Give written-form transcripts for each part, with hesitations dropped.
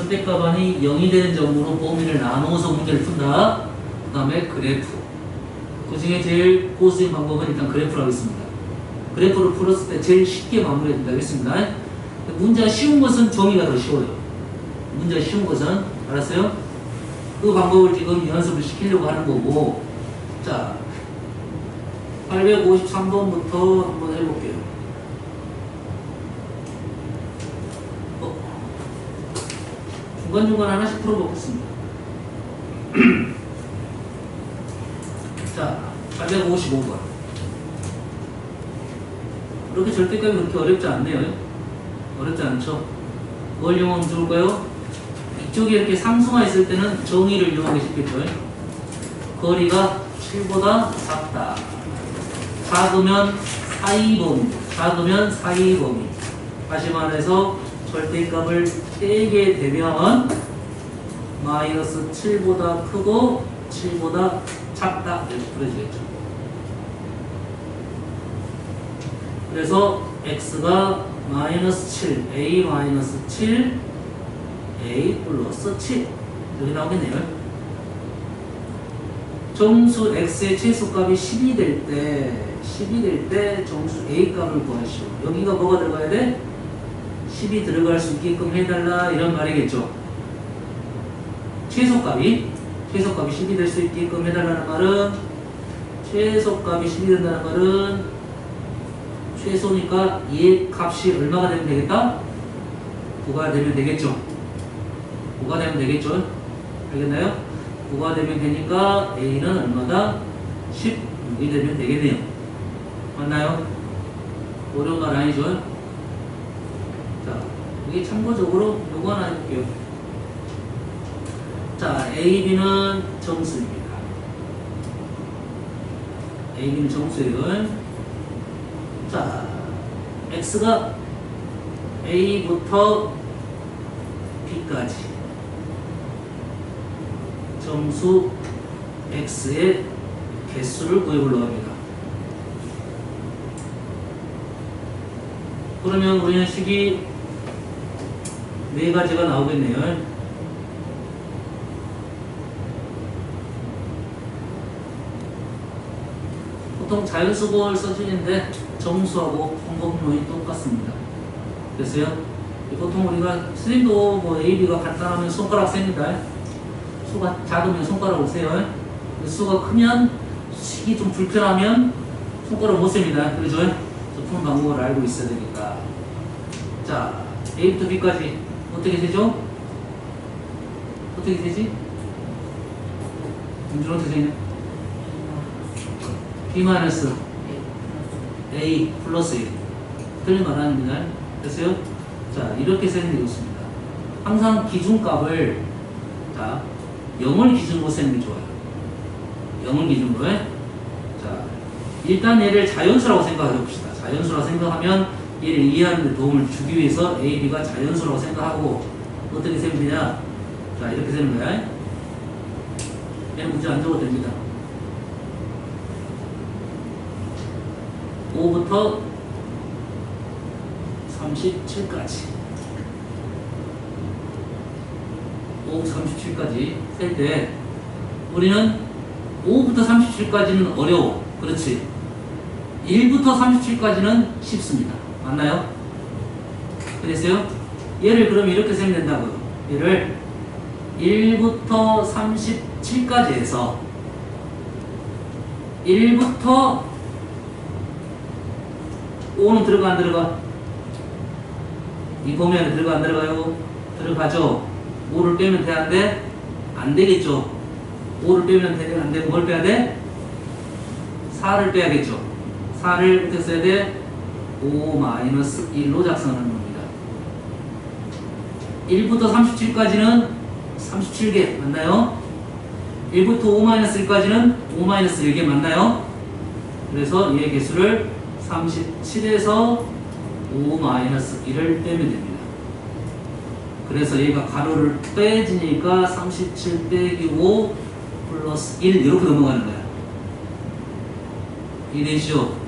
절대값이 0이 되는 점으로 범위를 나누어서 문제를 푼다. 그 다음에 그래프. 그 중에 제일 고수인 방법은 일단 그래프를 하겠습니다. 그래프를 풀었을 때 제일 쉽게 마무리해야 된다겠습니다. 문제가 쉬운 것은 정의가 더 쉬워요. 문제가 쉬운 것은, 알았어요? 그 방법을 지금 연습을 시키려고 하는 거고. 자, 853번부터 한번 해볼게요. 중간중간 하나씩 풀어보겠습니다. 자, 855번. 그렇게 절대값이 그렇게 어렵지 않네요. 어렵지 않죠? 뭘 이용하면 좋을까요? 이쪽에 이렇게 상수가 있을 때는 정의를 이용하기 쉽겠죠? 거리가 7보다 작다. 작으면 사이 범위. 작으면 사이 범위. 다시 말해서 절대값을 떼게 되면 마이너스 7보다 크고 7보다 작다. 이렇게 풀어지겠죠. 그래서 x가 마이너스 7, a 마이너스 7, a 플러스 7 이렇게 나오겠네요. 정수 x의 최소값이 10이 될 때 정수 a 값을 구하시오. 여기가 뭐가 들어가야 돼? 10이 들어갈 수 있게끔 해달라 이런 말이겠죠. 최소값이 10이 될 수 있게끔 해달라는 말은, 최소값이 10이 된다는 말은 최소니까 얘 값이 얼마가 되면 되겠다? 9가 되면 되겠죠. 9가 되면 되겠죠. 알겠나요? 9가 되면 되니까 a는 얼마다? 16이 되면 되겠네요. 맞나요? 어려운 말 아니죠? 자, 이게 참고적으로 요거 하나 해볼게요. 자, A, B는 정수입니다. A, B는 정수예요. 자, X가 A부터 B까지 정수 X의 개수를 구해보려고 합니다. 그러면 우리는 식이 네 가지가 나오겠네요. 보통 자연수법을 써주는데 정수하고 방법론이 똑같습니다. 됐어요? 보통 우리가 선생님도 뭐 A, B가 간단하면 손가락 셉니다. 수가 작으면 손가락을 세요. 수가 크면 식이 좀 불편하면 손가락 못 셉니다. 그러죠? 푸는 방법을 알고 있어야 되니까. 자, A부터 B까지 어떻게 되죠? 어떻게 되지? 문제는 어떻게 되냐? B 마이너스 A 플러스 1. 틀린 말 아닙니다. 됐어요? 자, 이렇게 세는 게 좋습니다. 항상 기준값을, 자, 0을 기준으로 세는 게 좋아요. 0을 기준으로 해. 자, 일단 얘를 자연수라고 생각해 봅시다. 자연수라고 생각하면 얘를 이해하는 데 도움을 주기 위해서 A, B가 자연수라고 생각하고 어떻게 세면 되냐? 자, 이렇게 세는 거야. 얘는 문제 안 적어도 됩니다. 5부터 37까지 5부터 37까지 셀 때 우리는 5부터 37까지는 어려워. 그렇지. 1부터 37까지는 쉽습니다. 맞나요? 그랬어요? 얘를 그럼 이렇게 세면 된다고요. 얘를 1부터 37까지 해서 1부터 5는 들어가 안 들어가? 이 범위 안에 들어가 안 들어가요? 들어가죠. 5를 빼면 돼 안 돼? 안 되겠죠. 5를 빼면 돼 안 되고 뭘 빼야 돼? 4를 빼야겠죠. 4를 어떻게 써야 돼? 5-1로 작성하는 겁니다. 1부터 37까지는 37개 맞나요? 1부터 5-1까지는 5-1개 맞나요? 그래서 얘의 개수를 37에서 5-1을 빼면 됩니다. 그래서 얘가 가로를 빼지니까 37 빼기 5 플러스 1 이렇게 넘어가는 거야. 이해되시죠?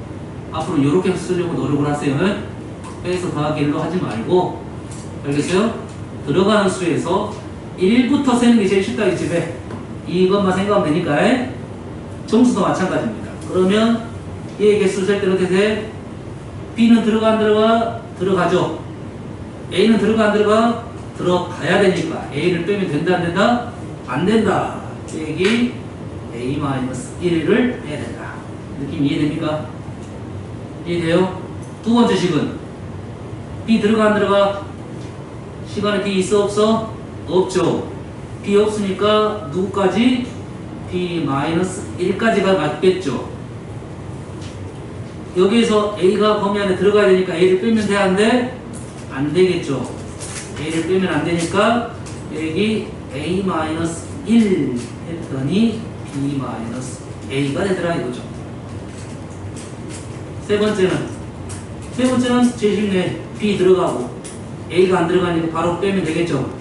앞으로 이렇게 쓰려고 노력을 하세요. 빼서 더하기 1로 하지 말고. 알겠어요? 들어가는 수에서 1부터 세는 게 제일 쉽다 이 집에. 이것만 생각하면 되니까. 정수도 마찬가지입니다. 그러면 A의 개수 셀 때 어떻게 돼? B는 들어가 안 들어가? 들어가죠. A는 들어가 안 들어가? 들어가야 되니까 A를 빼면 된다 안 된다? 안 된다. 빼기 A-1을 빼야 된다. 느낌 이해됩니까? 이해돼요? 두 번째 식은 B 들어가 안 들어가? 시간에 B 있어 없어? 없죠. B 없으니까 누구까지? B-1까지가 맞겠죠. 여기에서 A가 범위 안에 들어가야 되니까 A를 빼면 돼 안 돼? 안 되겠죠. A를 빼면 안 되니까 빼기 A-1 했더니 B-A가 되더라 이거죠. 세 번째는 제일 쉽네. B 들어가고 A가 안 들어가니까 바로 빼면 되겠죠.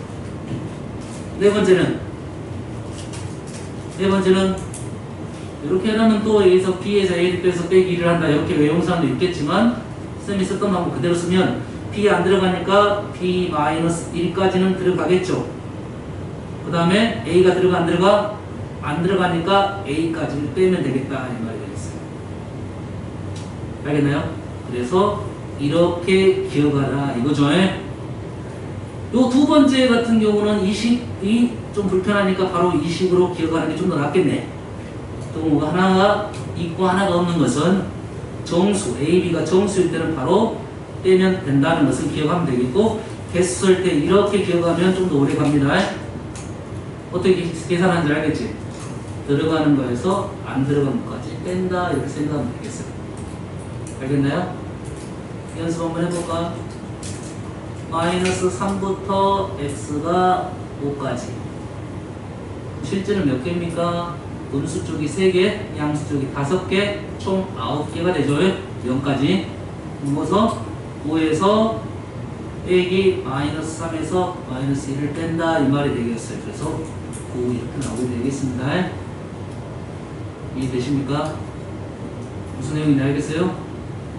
네 번째는 이렇게 하면 또 여기서 B에서 A를 빼서 빼기 1을 한다. 이렇게 외우는 사람도 있겠지만 쌤이 썼던 방법 그대로 쓰면 B 안 들어가니까 B-1까지는 들어가겠죠. 그 다음에 A가 들어가 안 들어가? 안 들어가니까 A까지를 빼면 되겠다 이 말이 되겠어요. 알겠나요? 그래서 이렇게 기억하라 이거죠. 요 두 번째 같은 경우는 이 식이 좀 불편하니까 바로 이 식으로 기억하는 게 좀 더 낫겠네. 또 하나가 있고 하나가 없는 것은 정수, A, B가 정수일 때는 바로 빼면 된다는 것을 기억하면 되겠고, 개수 쓸 때 이렇게 기억하면 좀 더 오래 갑니다. 어떻게 계산하는지 알겠지? 들어가는 거에서 안 들어가는 것까지 뺀다 이렇게 생각하면 되겠어요. 알겠나요? 연습 한번 해볼까? 마이너스 3부터 x가 5까지. 실제는 몇 개입니까? 음수 쪽이 3개, 양수 쪽이 5개, 총 9개가 되죠. 0까지. 묶어서 5에서 빼기 마이너스 3에서 마이너스 1을 뺀다 이 말이 되겠어요. 그래서 9 이렇게 나오게 되겠습니다. 이해되십니까? 무슨 내용인지 알겠어요?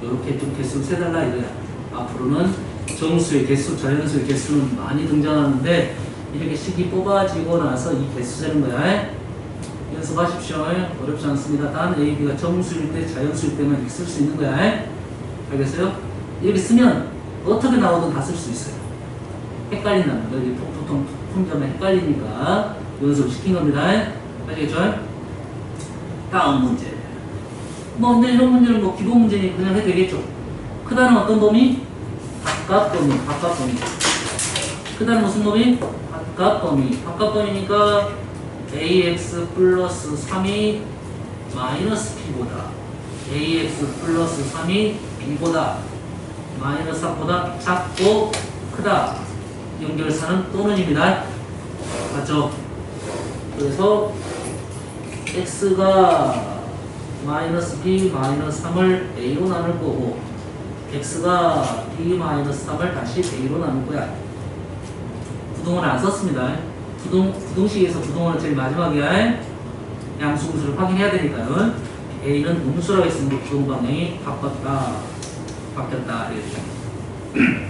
이렇게 좀 개수를 세달라 이거야. 앞으로는 정수의 개수, 자연수의 개수는 많이 등장하는데 이렇게 식이 뽑아지고 나서 이 개수 세는 거야. 연습하십시오. 어렵지 않습니다. 단 A, B가 정수일 때, 자연수일 때만 이렇게 쓸 수 있는 거야. 알겠어요? 이렇게 쓰면 어떻게 나오든 다 쓸 수 있어요. 헷갈린다는 거. 여기 보통 품점에 헷갈리니까 연습 시킨 겁니다. 알겠죠? 다음 문제. 뭐 근데 이런 문제는 뭐 기본 문제니까 그냥 해도 되겠죠. 크다는 어떤 범위? 바깥 범위. 크다는 무슨 범위? 바깥 범위니까 ax 플러스 3이 마이너스 b보다 ax 플러스 3이 b보다 마이너스 3보다 작고 크다. 연결사는 또는입니다. 맞죠? 그래서 x가 마이너스 b 마이너스 3을 a로 나눌 거고 x가 b 마이너스 3을 다시 a로 나눌 거야. 부동을 안 썼습니다. 부동식에서 부동을 제일 마지막이야. 양수분수를 확인해야 되니까요. a는 음수라고 했으니까 부동 방향이 바뀌었다 이렇게.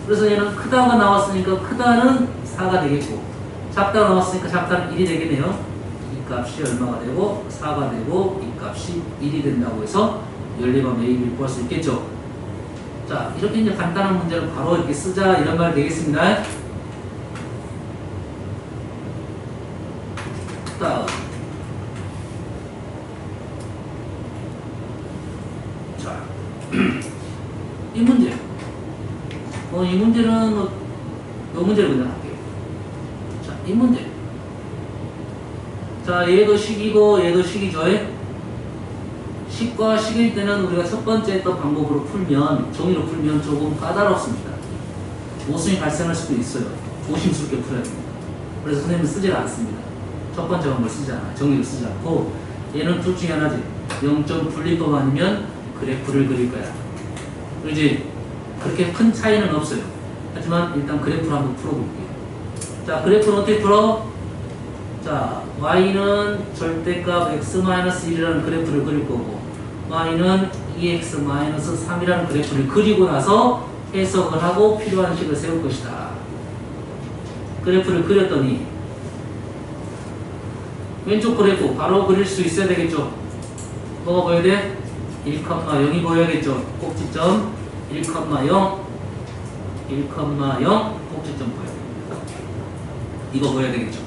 그래서 얘는 크다가 나왔으니까 크다는 4가 되겠고 작다가 나왔으니까 작다는 1이 되겠네요. 이 값이 얼마가 되고 4가 되고 이 값이 1이 된다고 해서 연립함 A, B를 구할 수 있겠죠. 자, 이렇게 이제 간단한 문제를 바로 이렇게 쓰자 이런 말이 되겠습니다. 다음. 자, 이 문제. 이 문제는 요 문제를 그냥 할게요. 자, 이 문제. 자, 얘도 식이고 얘도 식이죠. 식과 식일 때는 우리가 첫 번째 했던 방법으로 풀면, 종이로 풀면 조금 까다롭습니다. 모순이 발생할 수도 있어요. 조심스럽게 풀어야 됩니다. 그래서 선생님은 쓰질 않습니다. 첫 번째 방법을 쓰지 않아요. 종이를 쓰지 않고 얘는 둘 중에 하나지. 0점 분리법 아니면 그래프를 그릴 거야. 그렇지? 그렇게 큰 차이는 없어요. 하지만 일단 그래프를 한번 풀어볼게요. 자, 그래프는 어떻게 풀어? 자, y는 절대값 x-1이라는 그래프를 그릴 거고 y는 2x-3이라는 그래프를 그리고 나서 해석을 하고 필요한 식을 세울 것이다. 그래프를 그렸더니 왼쪽 그래프 바로 그릴 수 있어야 되겠죠. 뭐가 보여야 돼? 1,0이 보여야겠죠. 꼭지점 1,0 1,0 꼭지점 보여야 됩니다. 이거 보여야 되겠죠.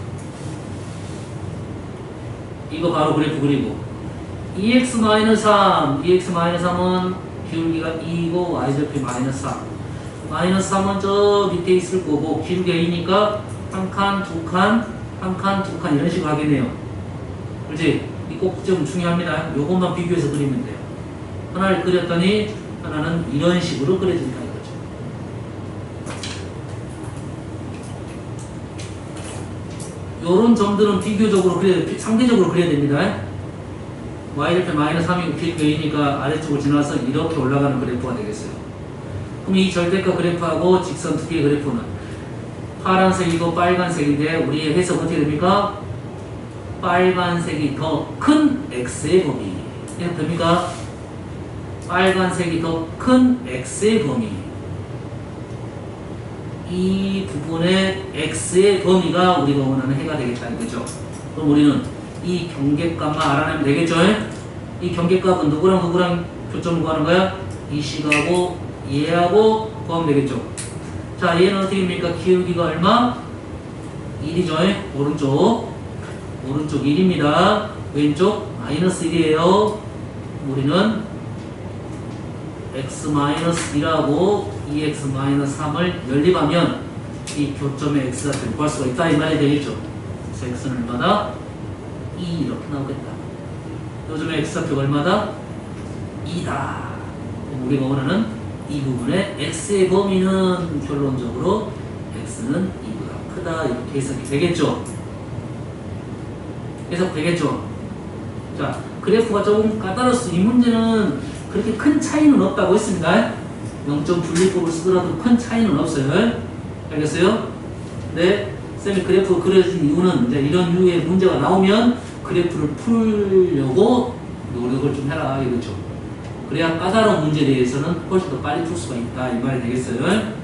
이거 바로 그래프 그리고 2x-3 2x-3은 기울기가 2이고 y좌표 -3 -3은 저 밑에 있을 거고 기울기가 2니까 한 칸, 두 칸, 한 칸, 두 칸 이런 식으로 하겠네요. 그렇지? 이 꼭지점 중요합니다. 요것만 비교해서 그리면 돼요. 하나를 그렸더니 하나는 이런 식으로 그려진다 이거죠. 요런 점들은 비교적으로 상대적으로 그려야 됩니다. y좌표 -3이고 기울기가 2니까 아래쪽을 지나서 이렇게 올라가는 그래프가 되겠어요. 그럼 이 절대값 그래프하고 직선 두 개의 그래프는 파란색이고 빨간색인데 우리의 해석 어떻게 됩니까? 빨간색이 더 큰 x의 범위. 이렇게 됩니까? 빨간색이 더 큰 x의 범위. 이 부분의 x의 범위가 우리가 원하는 해가 되겠다 이거죠. 그럼 우리는 이 경계값만 알아내면 되겠죠? 이 경계값은 누구랑 교점을 구하는 거야? 이 식하고 얘하고 구하면 되겠죠. 자, 얘는 어떻게 됩니까? 기울기가 얼마? 1이죠. 오른쪽 1입니다. 왼쪽 -1이에요. 우리는 x-1하고 2x-3을 연립하면 이 교점의 x좌표를 구할 수가 있다 이 말이 되겠죠. 그래서 x는 얼마다? 2 이렇게 나오겠다. 요즘에 x좌표가 얼마다? 2다. 우리가 원하는 이 부분의 x의 범위는 결론적으로 x는 2보다 크다 이렇게 해석이 되겠죠. 해석되겠죠. 자, 그래프가 조금 까다로웠어. 이 문제는 그렇게 큰 차이는 없다고 했습니다. 0점 분리법을 쓰더라도 큰 차이는 없어요. 알겠어요? 네. 쌤이 그래프 그려진 이유는 이제 이런 류의 문제가 나오면 그래프를 풀려고 노력을 좀 해라 이거죠. 그래야 까다로운 문제에 대해서는 훨씬 더 빨리 풀 수가 있다 이 말이 되겠어요.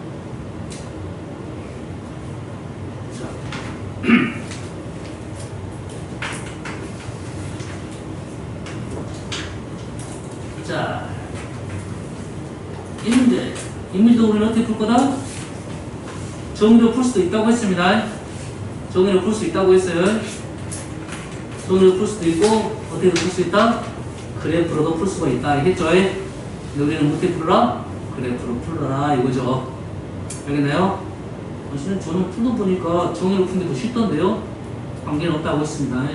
자, 이 문제도 우리는 어떻게 풀 거다? 정의로 풀 수도 있다고 했습니다. 정의로 풀 수 있다고 했어요. 정의로 풀 수도 있고 어떻게 풀 수 있다? 그래프로도 풀 수가 있다 알겠죠? 여기는 어떻게 풀라? 그래프로 풀어라 이거죠. 알겠나요? 사실은 저는 풀도 보니까 정의로 푸는 게 더 쉽던데요? 관계는 없다고 했습니다.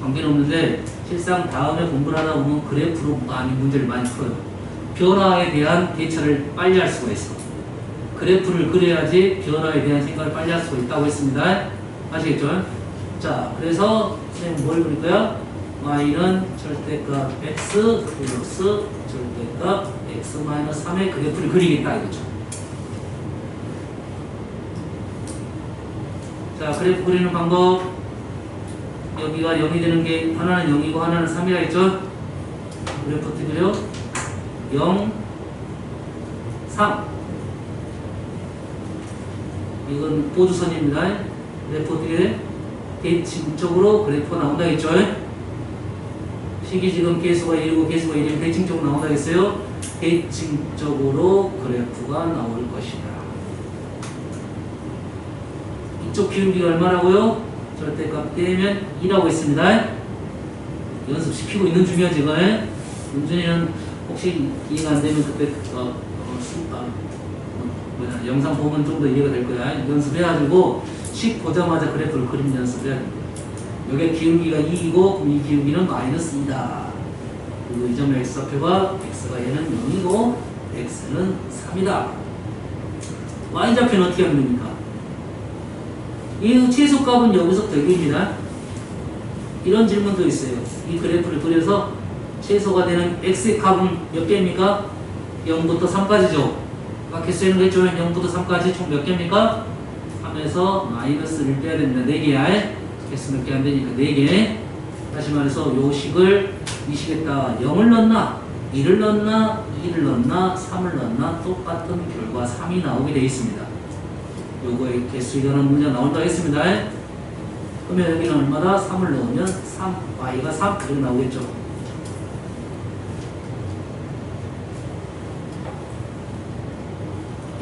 관계는 없는데 실상 다음에 공부를 하다 보면 그래프로 많이 문제를 많이 풀어요. 변화에 대한 대처를 빨리 할 수가 있어. 그래프를 그려야지 변화에 대한 생각을 빨리 할 수가 있다고 했습니다. 아시겠죠? 자, 그래서 선생님 뭘 그릴 거야? y는 절대값 x 플러스 절대값 x-3의 그래프를 그리겠다 이거죠. 자, 그래프 그리는 방법. 여기가 0이 되는 게 하나는 0이고 하나는 3이라 했죠? 그래프 어떻게 그려? 0, 3. 이건 보조선입니다. 그래프 어떻게 돼? 대칭적으로 그래프가 나온다겠죠? 식이 지금 개수가 1이고 개수가 1이면 대칭적으로 나온다겠어요? 대칭적으로 그래프가 나올 것이다. 이쪽 기울기가 얼마라고요? 절대값 떼면 2라고 했습니다. 연습시키고 있는 중이야 지금. 윤준이는 혹시 이해가 안 되면 그때 영상 보면 좀 더 이해가 될 거야. 연습해가지고 식 보자마자 그래프를 그림 연습해야 됩니다. 여기 기울기가 2이고 이 기울기는 -2다. 그리고 이 점의 x좌표가 x가 얘는 0이고 x는 3이다. y좌표는 어떻게 하면 됩니까? 이 최소값은 여기서부터 여기입니다. 이런 질문도 있어요. 이 그래프를 그려서 최소가 되는 x의 값은 몇 개입니까? 0부터 3까지죠. 아까 개수에는 그랬죠. 0부터 3까지 총 몇 개입니까? 3에서 마이너스를 빼야 됩니다. 4개야. 개수 몇 개 안 되니까 4개. 다시 말해서 요 식을 이 식에다가 0을 넣나 1을 넣나 2를 넣나 3을 넣나 똑같은 결과 3이 나오게 되어 있습니다. 요거의 개수 이하는 문제가 나온다고 했습니다. 그러면 여기는 얼마다? 3을 넣으면 3, y가 3 이렇게 나오겠죠.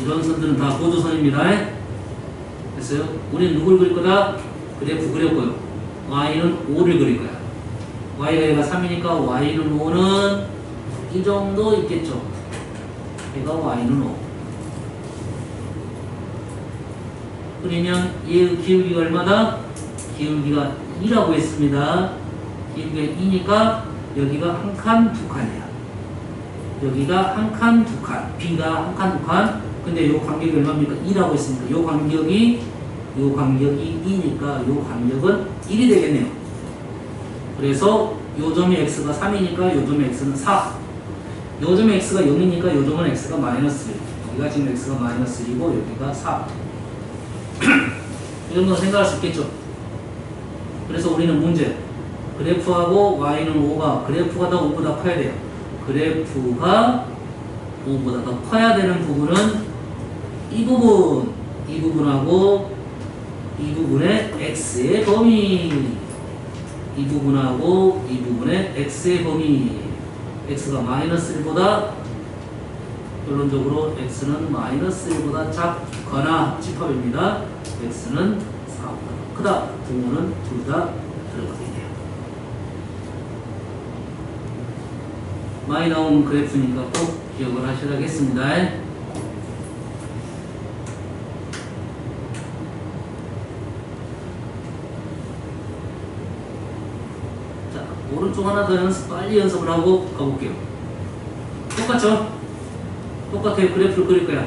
이런 선들은 다 고도선입니다. 됐어요? 우리는 누굴 그릴 거다? 그래프 그렸고요. y는 5를 그릴 거야. y가 얘가 3이니까 y는 5는 이 정도 있겠죠. 얘가 y는 5. 그러면 얘의 기울기가 얼마다? 기울기가 2라고 했습니다. 기울기가 2니까 여기가 한 칸, 두 칸이야. 여기가 한 칸, 두 칸. B가 한 칸, 두 칸. 근데 요 간격이 얼마입니까? 2라고 했습니다. 요 간격이 2니까 요 간격은 1이 되겠네요. 그래서 요 점이 x가 3이니까 요 점의 x는 4. 요 점의 x가 0이니까 요 점은 x가 마이너스 1. 여기가 지금 x가 마이너스 1이고 여기가 4. 이런 거 생각할 수 있겠죠. 그래서 우리는 문제 그래프하고 y는 5가 그래프가 더 5보다 커야 돼요. 그래프가 5보다 더 커야 되는 부분은 이 부분하고 이 부분의 x의 범위, 이 부분하고 이 부분의 x의 범위, x가 마이너스 1보다 결론적으로 x는 마이너스 1보다 작거나 집합입니다. x는 4보다 크다. 부모는 둘 다 들어가겠네요. 많이 나온 그래프니까 꼭 기억을 하셔야겠습니다. 오른쪽 하나 더 빨리 연습을 하고 가볼게요. 똑같죠? 똑같아요. 그래프를 그릴 거야.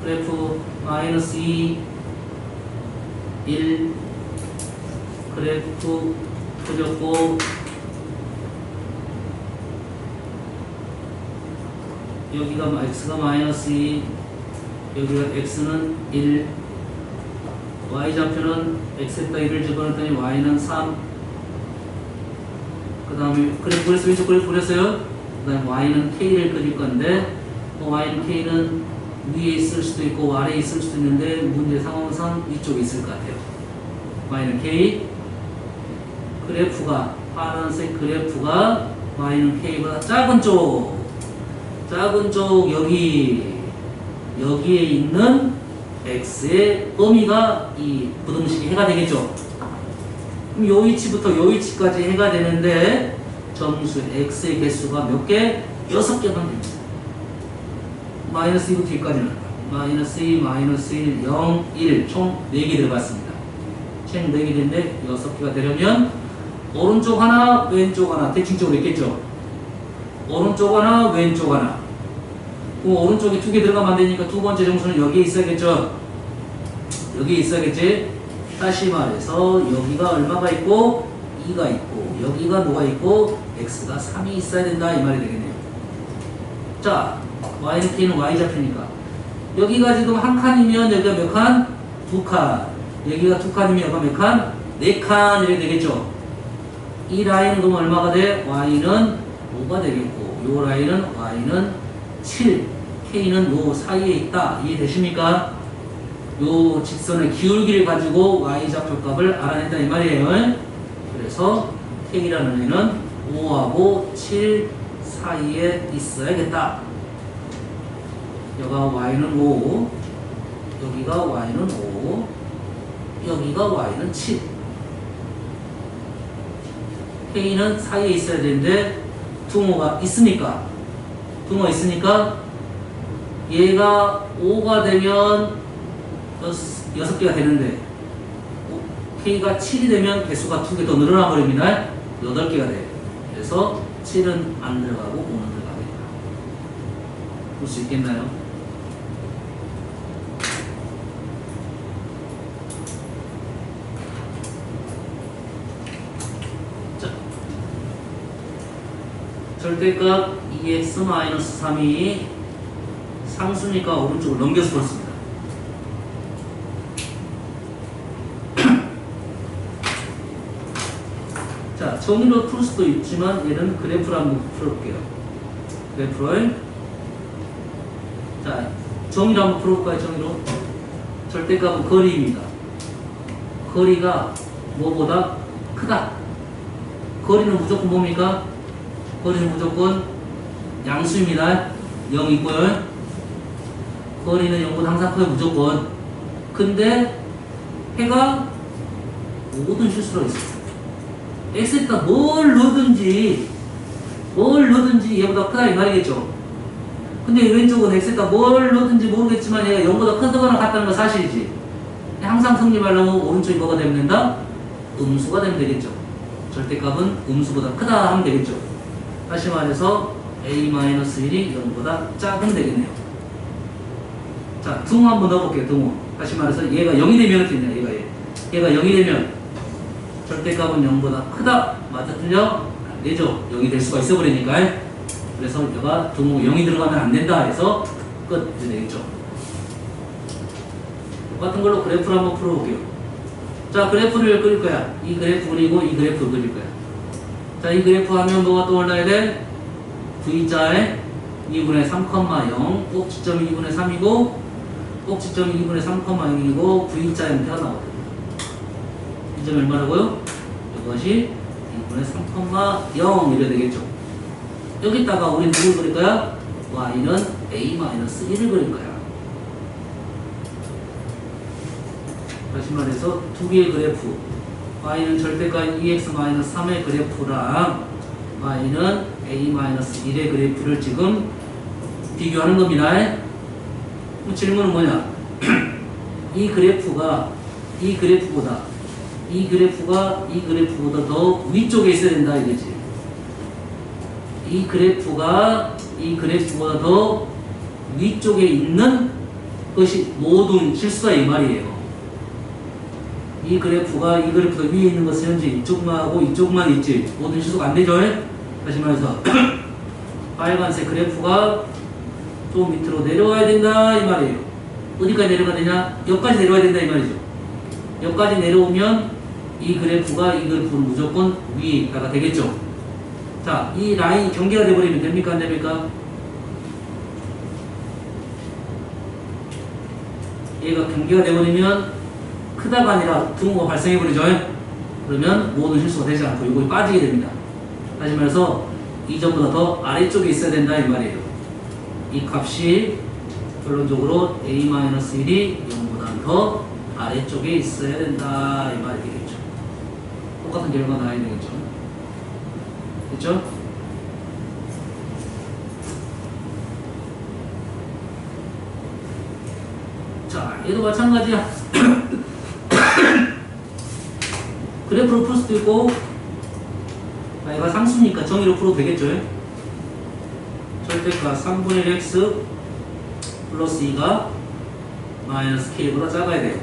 그래프 마이너스 2, 1 그래프 그렸고 여기가 x가 마이너스 2 여기가 x는 1 y좌표는 x에다 1을 집어넣었더니 y는 3 그 다음에 그래프 그렸어요. 왼쪽 그래프 그렸어요. 그 다음에 y는 k를 그릴 건데 y는 k는 위에 있을 수도 있고 아래에 있을 수도 있는데 문제 상황상 위쪽에 있을 것 같아요. y는 k 그래프가 파란색 그래프가 y는 k보다 작은 쪽 여기에 있는 x의 범위가 이 부등식이 해가 되겠죠. 그럼 요 위치부터 요 위치까지 해가 되는데 점수 x의 개수가 몇 개? 6개만 됩니다. 마이너스 2부터 2까지는 마이너스 2, 마이너스 1, 0, 1 총 4개 들어갔습니다. 총 4개 됐는데 6개가 되려면 오른쪽 하나, 왼쪽 하나 대칭적으로 있겠죠. 오른쪽 하나, 왼쪽 하나. 그럼 오른쪽에 2개 들어가면 안 되니까 두 번째 정수는 여기에 있어야겠죠. 여기에 있어야겠지. 다시 말해서 여기가 얼마가 있고 2가 있고 여기가 뭐가 있고 x가 3이 있어야 된다 이 말이 되겠네요. 자, y는 k는 y좌표니까 여기가 지금 한 칸이면 여기가 몇 칸? 2칸. 여기가 2칸이면 여기가 몇 칸? 4칸 이렇게 되겠죠. 이 라인은 그럼 얼마가 돼? y는 5가 되겠고 요 라인은 y는 7 k는 요 사이에 있다. 이해되십니까? 요 직선의 기울기를 가지고 y좌표 값을 알아낸다 이 말이에요. 그래서 k라는 애는 5하고 7 사이에 있어야겠다. 여기가 y는 5, 여기가 y는 5, 여기가 y는 7. k는 사이에 있어야 되는데 등호가 있으니까 얘가 5가 되면 6개가 되는데 k가 7이 되면 개수가 2개 더 늘어나 버립니다. 8개가 돼요. 그래서 7은 안 들어가고 5는 들어가겠다. 볼 수 있겠나요? 자, 절대값 2x-3이 상수니까 오른쪽으로 넘겨서 풀었습니다. 자, 정의로 풀 수도 있지만 얘는 그래프를 한번 풀어볼게요. 그래프를 자, 정의로 한번 풀어볼까요? 정의로 절대값은 거리입니다. 거리가 뭐보다 크다. 거리는 무조건 뭡니까? 거리는 무조건 양수입니다. 0 있고요. 거리는 0보다 항상 커요. 무조건. 근데 해가 모든 실수가 있어요. x에다 뭘 넣든지 얘보다 크다 이 말이겠죠. 근데 왼쪽은 x에다 뭘 넣든지 모르겠지만 얘가 0보다 크거나 같다는 건 사실이지. 항상 성립하려면 오른쪽이 뭐가 되면 된다? 음수가 되면 되겠죠. 절대값은 음수보다 크다 하면 되겠죠. 다시 말해서 a-1이 0보다 작으면 되겠네요. 자, 등호 한번 넣어볼게요. 등호. 다시 말해서 얘가 0이 되면 어떻게 되냐. 얘가 0이 되면 절대값은 0보다 크다. 맞아 틀려? 안 되죠. 0이 될 수가 있어 버리니까. 그래서 얘가 등호 0이 들어가면 안 된다 해서 끝. 이제 되겠죠. 똑같은 걸로 그래프를 한번 풀어볼게요. 자, 그래프를 그릴 거야. 이 그래프 그리고 이 그래프 그릴 거야. 자, 이 그래프 하면 뭐가 떠올라야 돼? V자에 2분의 3,0 꼭지점이 2분의 3이고 꼭지점이 2분의 3,0이고 V자 형태가 나오거든요. 이 점이 얼마라고요? 이것이 2분의 3,0 이래 되겠죠. 여기다가 우리는 누굴 그릴 거야? y는 a-1을 그릴 거야. 다시 말해서 두 개의 그래프 y는 절대값 2x-3의 그래프랑 y는 a-1의 그래프를 지금 비교하는 겁니다. 질문은 뭐냐? 이 그래프가 이 그래프보다 더 위쪽에 있어야 된다 이거지. 이 그래프보다 더 위쪽에 있는 것이 모든 실수다 이 말이에요. 이 그래프가 위에 있는 것은 현재 이쪽만 하고 이쪽만 있지 모든 실수가 안 되죠. 다시 말해서 빨간색 그래프가 좀 밑으로 내려와야 된다 이 말이에요. 어디까지 내려가야 되냐? 여기까지 내려와야 된다 이 말이죠. 여기까지 내려오면 이 그래프는 무조건 위에 있다가 되겠죠. 자, 이 라인이 경계가 돼버리면 됩니까 안 됩니까? 얘가 경계가 돼버리면 크다가 아니라 등호가 발생해버리죠. 그러면 모든 실수가 되지 않고 이거 빠지게 됩니다. 다시 말해서 이 점보다 더 아래쪽에 있어야 된다 이 말이에요. 이 값이 결론적으로 a-1이 0보다 더 아래쪽에 있어야 된다 이 말이 되겠죠. 똑같은 결과가 나와야 되겠죠. 그렇죠? 자, 얘도 마찬가지야. 그래프로 풀 수도 있고 얘가 상수니까 정의로 풀어도 되겠죠. 절대값 3분의 1 x 플러스 2가 마이너스 k보다 작아야 돼요.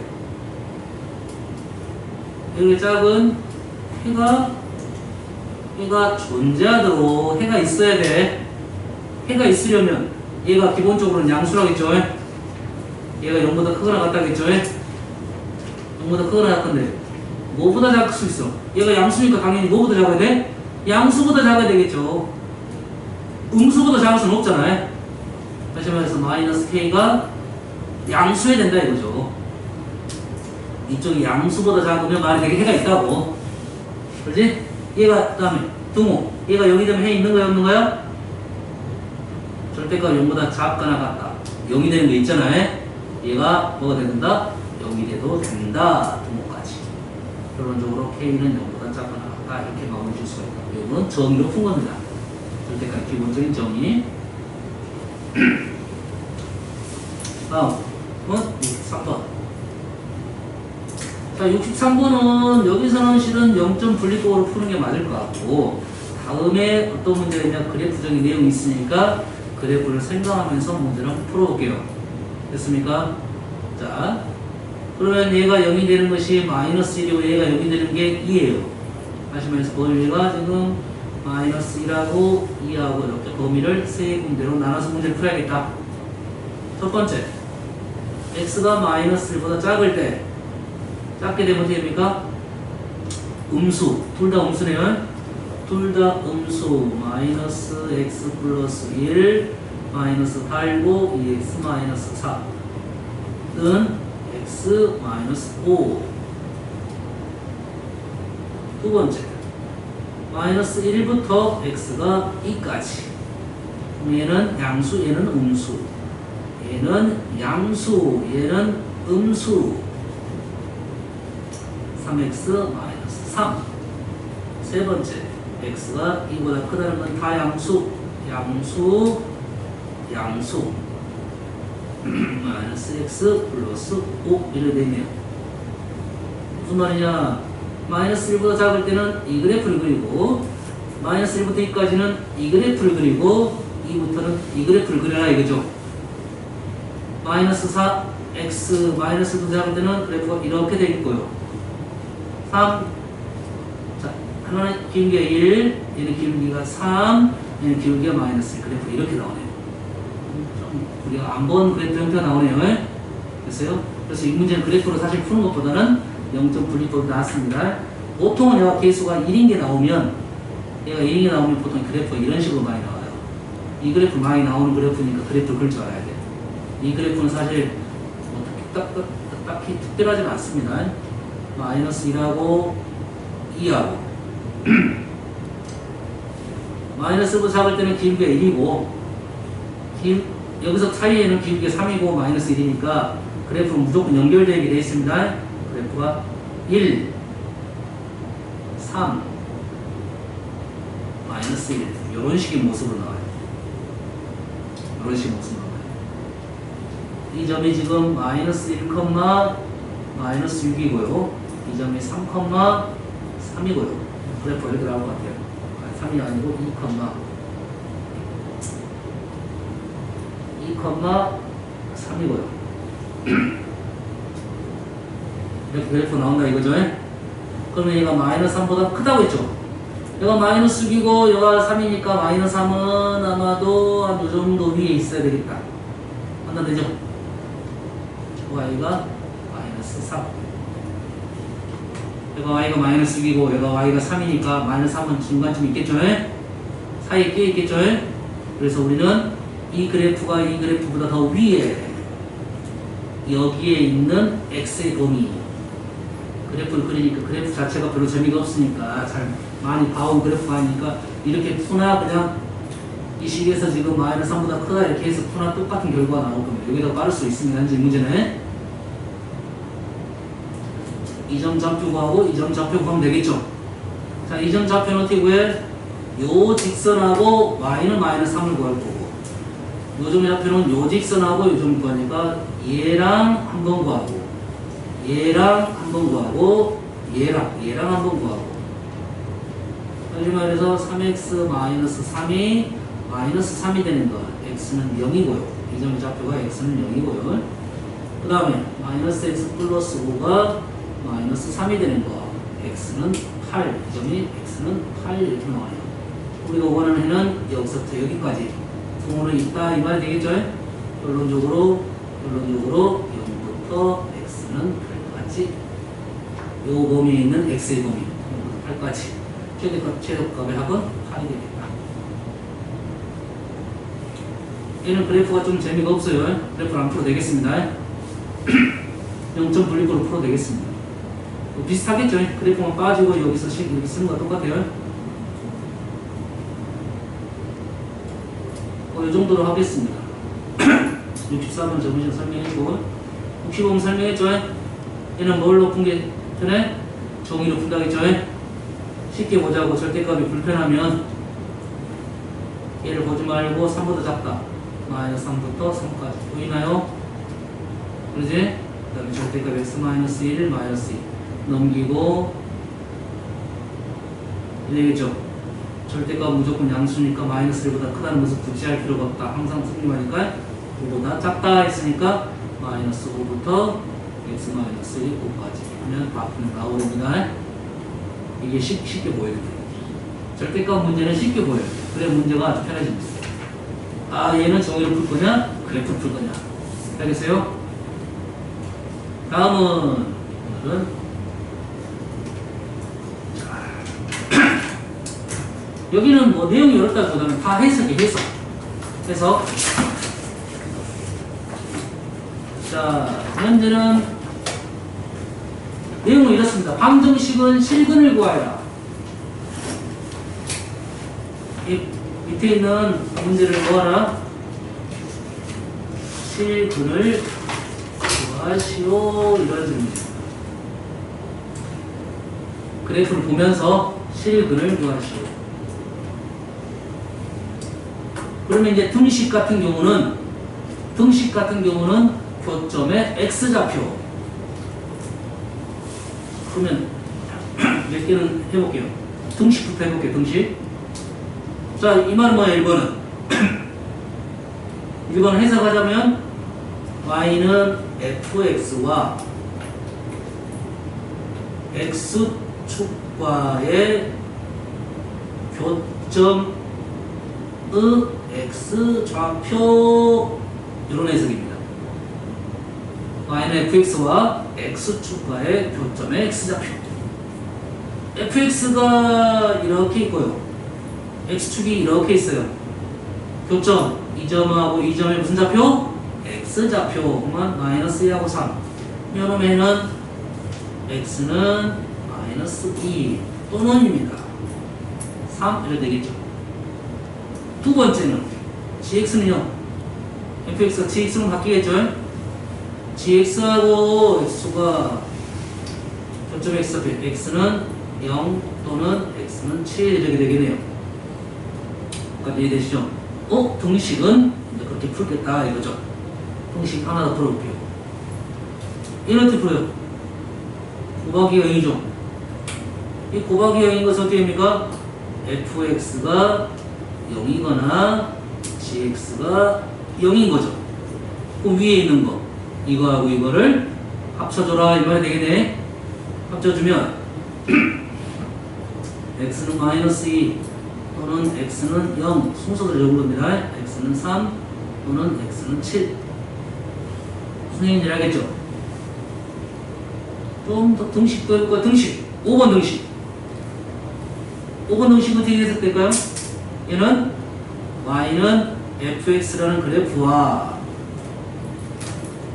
여기 작은 해가 존재하도록 해가 있어야 돼. 해가 있으려면 얘가 기본적으로는 양수라겠죠. 얘가 0보다 크거나 같다겠죠. 0보다 크거나 같은데 뭐보다 작을 수 있어? 얘가 양수니까 당연히 뭐보다 작아야 돼? 양수보다 작아야 되겠죠. 음수보다 작을 수는 없잖아요. 다시 말해서 마이너스 k가 양수해야 된다 이거죠. 이쪽이 양수보다 작으면 말이 되게 해가 있다고. 그렇지? 얘가 그 다음에 등호 얘가 0이 되면 해 있는 거야 없는 거야? 절대값 0보다 작거나 같다. 0이 되는 거 있잖아요. 얘가 뭐가 된다? 0이 돼도 된다. 등호까지. 결론적으로 k는 0보다 작거나 같다. 이렇게 마무리 줄 수가 있다. 이거는 정의로 푼 겁니다. 절대값 기본적인 정의. 다음 63번. 자, 63번은 여기서는 실은 0점 분리법으로 푸는 게 맞을 것 같고 다음에 어떤 문제가 있냐 그래프적인 내용이 있으니까 그래프를 생각하면서 문제를 한번 풀어볼게요. 됐습니까? 자, 그러면 얘가 0이 되는 것이 마이너스 1이고 얘가 0이 되는 게 2예요. 다시 말해서 범위가 지금 마이너스 1하고 2하고 이렇게 범위를 세 군데로 나눠서 문제를 풀어야겠다. 첫 번째, x가 마이너스 1보다 작을 때 작게 되면 어떻게 됩니까? 음수, 둘 다 음수네요. 둘 다 음수 마이너스 x 플러스 1 마이너스 8고 2x 마이너스 4는 x 마이너스 5. 두 번째, 마이너스 1부터 x가 2까지. 얘는 양수, 얘는 음수. 얘는 양수, 얘는 음수. 3x 마이너스 3. 세 번째, x가 2보다 크다는 건 다 양수. 양수, 양수. 마이너스 x 플러스 5 이렇게 되네요. 무슨 말이냐? 마이너스 1보다 작을 때는 이 그래프를 그리고 마이너스 1부터 2까지는 이 그래프를 그리고 2부터는 이 그래프를 그려라 이거죠. 마이너스 4 x 마이너스 1보다 작을 때는 그래프가 이렇게 되겠고요. 3 자, 하나는 기울기가 1, 얘는 기울기가 3, 얘는 기울기가 마이너스 1 그래프 이렇게 나오네요. 좀 우리가 안 본 그래프 형태가 나오네요. 됐어요? 그래서 이 문제는 그래프로 사실 푸는 것보다는 0점 분리법이 나왔습니다. 보통은 얘가 개수가 1인 게 나오면 얘가 1인 게 나오면 보통 그래프가 이런 식으로 많이 나와요. 이 그래프 많이 나오는 그래프니까 그래프를 그릴 줄 알아야 돼요. 이 그래프는 사실 뭐 딱히 특별하지는 않습니다. 마이너스 1하고 2하고 마이너스부터 잡을 때는 기울기가 1이고 여기서 사이에는 기울기가 3이고 마이너스 1이니까 그래프는 무조건 연결되게 되어 있습니다. 그래프가 1, 3, 마이너스 1 이런 식의 모습으로 나와요. 이런 식의 모습으로 나와요. 이 점이 지금 마이너스 1, 마이너스 6이고요. 이 점이 3, 3이고요. 그래프가 이렇게 나올 것 같아요. 3이 아니고 2, 3이고요. 이렇게 그래프 나온다 이거죠? 그러면 얘가 마이너스 3보다 크다고 했죠? 얘가 마이너스 6이고 얘가 3이니까 마이너스 3은 아마도 한 요 정도 위에 있어야 되겠다. 판단되죠? y가 마이너스 3. 얘가 y가 마이너스 6이고 얘가 y가 3이니까 마이너스 3은 중간쯤 있겠죠? 사이에 끼어 있겠죠? 그래서 우리는 이 그래프가 이 그래프보다 더 위에 여기에 있는 x의 범위 그래프를 그리니까 그래프 자체가 별로 재미가 없으니까 잘 많이 봐온 그래프가 아니니까 이렇게 푸나 그냥 이 식에서 지금 마이너스 3보다 크다 이렇게 해서 푸나 똑같은 결과가 나올 겁니다. 여기다 빠를 수 있습니다. 현재 문제는 이 점 좌표 구하고 이 점 좌표 구하면 되겠죠. 자, 이 점 좌표는 어떻게 구해? 요 직선하고 y는 마이너스 3을 구할 거고 요 점 좌표는 요 직선하고 요 점 구하니까 얘랑 한 번 구하고 얘랑 한 번 구하고 얘랑 한 번 구하고 다시 말해서 3x 마이너스 3이 마이너스 3이 되는 거 x는 0이고요. 이 점 좌표가 x는 0이고요. 그 다음에 마이너스 x 플러스 5가 마이너스 3이 되는 거 x는 8 이 점이 x는 8 이렇게 나와요. 우리가 원하는 해는 여기서부터 여기까지 통으로 있다 이 말이 되겠죠? 결론적으로 0부터 x는 8까지 요 범위에 있는 x의 범위 0부터 8까지 최대값의 합은 8이 되겠다. 얘는 그래프가 좀 재미가 없어요. 그래프를 안 풀어도 되겠습니다. 0점 분리법으로 풀어도 되겠습니다. 비슷하겠죠? 그래프만 빠지고 여기서 식 이렇게 쓰는 거 똑같아요. 이 정도로 하겠습니다. 64번 저번에 설명했고 65번 설명했죠? 얘는 뭘로 푼 게 편해? 종이로 푼다겠죠? 쉽게 보자고 절대값이 불편하면 얘를 보지 말고 3보다 작다. 마이너스 3부터 3까지 보이나요? 그러지? 그 다음에 절대값 x 마이너스 1 마이너스 2 넘기고 이래겠죠? 절대값 무조건 양수니까 마이너스 1보다 크다는 것을 굳이 할 필요가 없다. 항상 틀림하니까 5보다 작다 했으니까 마이너스 5부터 x 마이너스 1, 5까지 하면 답은 나오렵니다. 이게 쉽게 보여요. 절대값 문제는 쉽게 보여요. 그래 문제가 아주 편해집니다. 아 얘는 종이로 풀 거냐? 그래프 풀 거냐? 알겠어요? 다음은 여기는 뭐 내용이 어렵다기보다는 다 해석이 해석. 자, 현재는 그렇습니다. 방정식은 실근을 구하여라. 이 밑에 있는 문제를 구하라. 실근을 구하시오. 이런 질문입니다. 그래프를 보면서 실근을 구하시오. 그러면 이제 등식 같은 경우는 교점의 x좌표. 그러면 몇 개는 해볼게요. 등식부터 해볼게요. 등식. 자, 이 말은 뭐야? 1번은 1번 해석하자면 y는 fx와 x축과의 교점의 x좌표, 이런 해석입니다. y는 fx와 x축과의 교점의 x좌표. fx가 이렇게 있고요. x축이 이렇게 있어요. 교점, 이 점하고 이 점의 무슨 좌표? x좌표. 그러면 마이너스 2하고 3. 여름에는 x는 마이너스 2 또는입니다. 3 이렇게 되겠죠. 두 번째는 gx는요. fx가 gx로 바뀌겠죠. gx하고 x가 교점 x좌표, x는 0 또는 x는 7 이렇게 되겠네요. 그러니까 이해되시죠? 등식은 이제 그렇게 풀겠다 이거죠. 등식 하나 더 풀어볼게요. 얘는 어떻게 풀어요? 곱하기 0이죠. 이 곱하기 0인 것은 어떻게 됩니까? fx가 0이거나 gx가 0인 거죠. 그 위에 있는 거, 이거하고 이거를 합쳐줘라 이 말이 되겠네. 합쳐주면 x는 마이너스 2 또는 x는 0, 순서대로 적어봅니다. x는 3 또는 x는 7. 무슨 얘기인지 알겠죠? 좀 더 등식도 있고, 등식 5번 등식. 5번 등식은 어떻게 해석될까요? 얘는 y는 fx라는 그래프와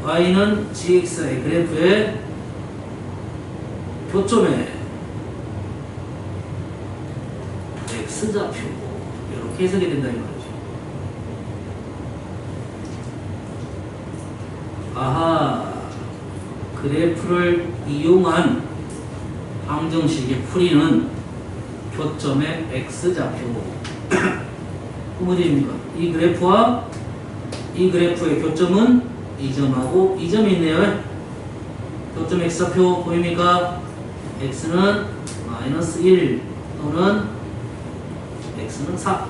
y는 gx의 그래프의 교점에 x좌표, 이렇게 해석이 된다 이 말이죠. 아하, 그래프를 이용한 방정식의 풀이는 교점의 x좌표. 그 문제입니까? 이 그래프와 이 그래프의 교점은 이 점하고 이 점이 있네요. 교점 x좌표 보입니까? x는 마이너스 1 또는 x는 4.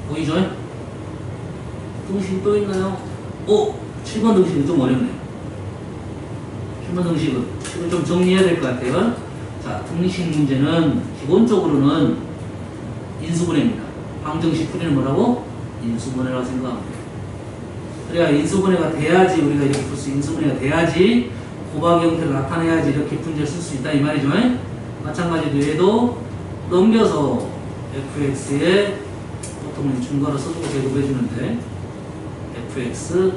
보이죠? 등식이 또 있나요? 7번 등식은 좀 어렵네요. 7번 등식은 이거 좀 정리해야 될 것 같아요. 자, 등식 문제는 기본적으로는 인수분해입니다. 방정식 풀이는 뭐라고? 인수분해라고 생각합니다. 그래야 인수분해가 돼야지 우리가 이렇게 풀 수, 인수분해가 돼야지 곱하기 형태를 나타내야지 이렇게 문제를 쓸 수 있다 이 말이죠. 마찬가지로 얘도 넘겨서 fx에 보통은 중괄호 써주고 제곱해주는데 fx,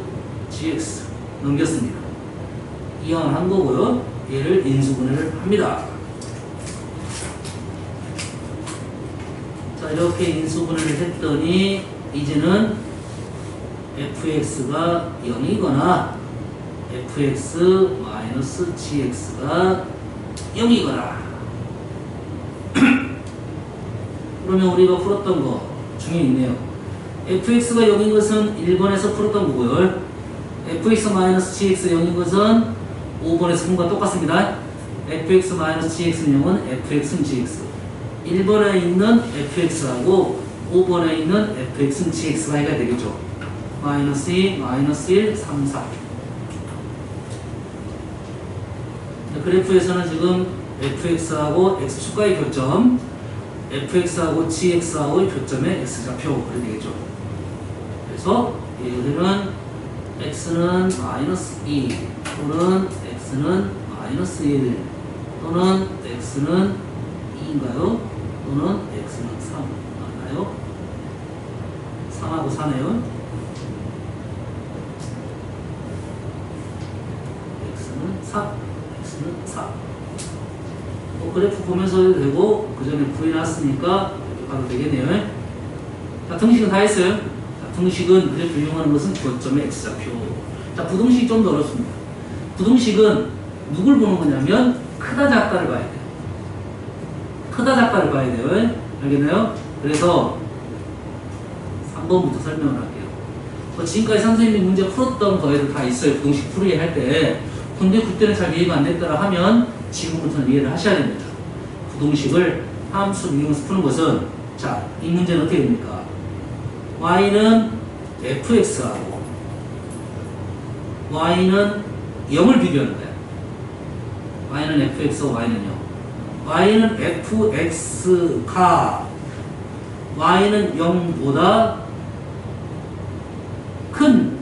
gx 넘겼습니다. 이항을 한 거고요. 얘를 인수분해를 합니다. 자, 이렇게 인수분해를 했더니 이제는 fx가 0이거나 fx-gx가 0이거나 그러면 우리가 풀었던 거 중에 있네요. fx가 0인 것은 1번에서 풀었던 거고요. fx-gx 0인 것은 5번에서 푼 거와 똑같습니다. fx-gx는 0은 fx는 gx. 1번에 있는 fx하고 5번에 있는 fx는 gx가 해가 되겠죠. 마이너스 2, 마이너스 1, 3, 4. 그래프에서는 지금 fx하고 x축과의 교점, fx하고 gx하고의 교점의 x좌표 그렇게 되겠죠. 그래서 얘들은 x는 마이너스 2 또는 x는 마이너스 1 또는 x는 2인가요? 또는 x는 3 맞나요? 3하고 4네요. 그래프 보면서 해도 되고 그 전에 구해놨으니까 이렇게 가도 되겠네요. 자, 등식은 다 했어요. 자, 등식은 그래프 이용하는 것은 거점의 x좌표. 자, 부등식이 좀 더 어렵습니다. 부등식은 누굴 보는 거냐면 크다 작다를 봐야 돼요. 크다 작다를 봐야 돼요. 알겠나요? 그래서 3번부터 설명을 할게요. 지금까지 선생님이 문제 풀었던 거에도 다 있어요. 부등식 풀이 할 때. 근데 그때는 잘 이해가 안 됐더라 하면 지금부터는 이해를 하셔야 됩니다. 부등식을 함수를 이용해서 푸는 것은, 자, 이 문제는 어떻게 됩니까? y는 fx하고 y는 0을 비교하는 거야. y는 fx하고 y는 0. y는 fx가 y는 0보다 큰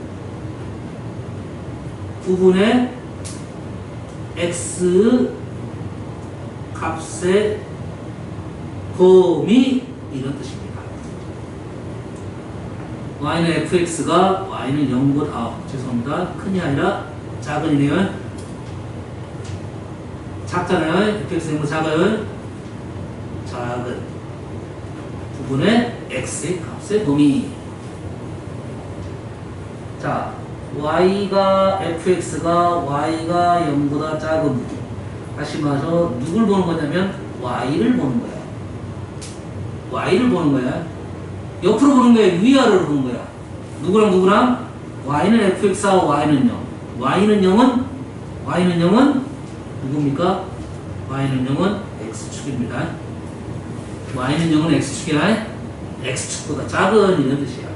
부분의 x 값의 범위, 이런 뜻입니다. y는 fx가 y는 0보다, 죄송합니다, 큰이 아니라 작은이네요. 작잖아요. fx 0보다 작은 부분의 x의 값의 범위. 자, fx가 y가 0보다 작은 부분. 다시 말해서 누굴 보는 거냐면 y를 보는 거야. y를 보는 거야. 옆으로 보는 거야. 위아래로 보는 거야. 누구랑 y는 fx하고 y는 0. y는 0은 누굽니까? y는 0은 x축입니다. y는 0은 x축이야. x축보다 작은, 이런 뜻이야.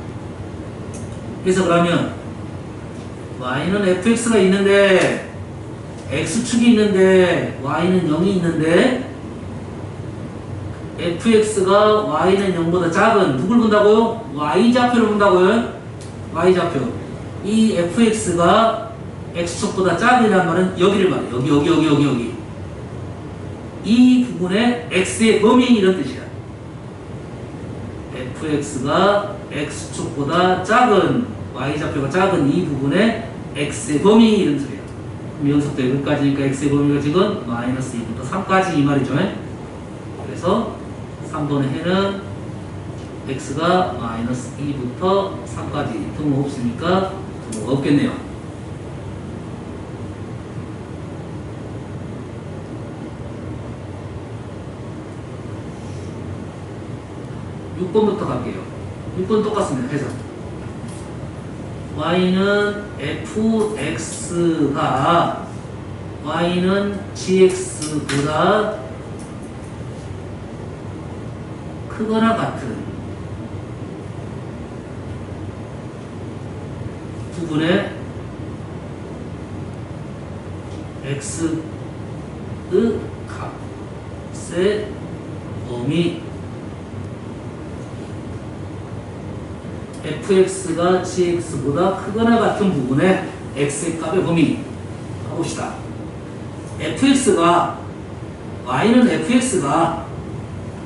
그래서 그러면 y는 fx가 있는데 x축이 있는데 y는 0이 있는데 fx가 y는 0보다 작은 누굴 본다고요? y좌표를 본다고요? y좌표. 이 fx가 x축보다 작은이란 말은 여기를 말해. 여기. 이 부분의 x의 범위, 이런 뜻이야. fx가 x축보다 작은, y좌표가 작은 이 부분의 x의 범위, 이런 소리야. 그럼 여기서부터 여기까지니까 x의 범위가 지금 마이너스 2부터 3까지 이 말이죠. 그래서 3번의 해는 x가 마이너스 2부터 3까지 등호 없으니까 등호가 없겠네요. 6번부터 갈게요. 6번 똑같습니다. 해서 y는 fx가 y는 gx보다 크거나 같은 부분의 x의 값의 범위, fx가 gx보다 크거나 같은 부분의 x의 값의 범위. 가봅시다.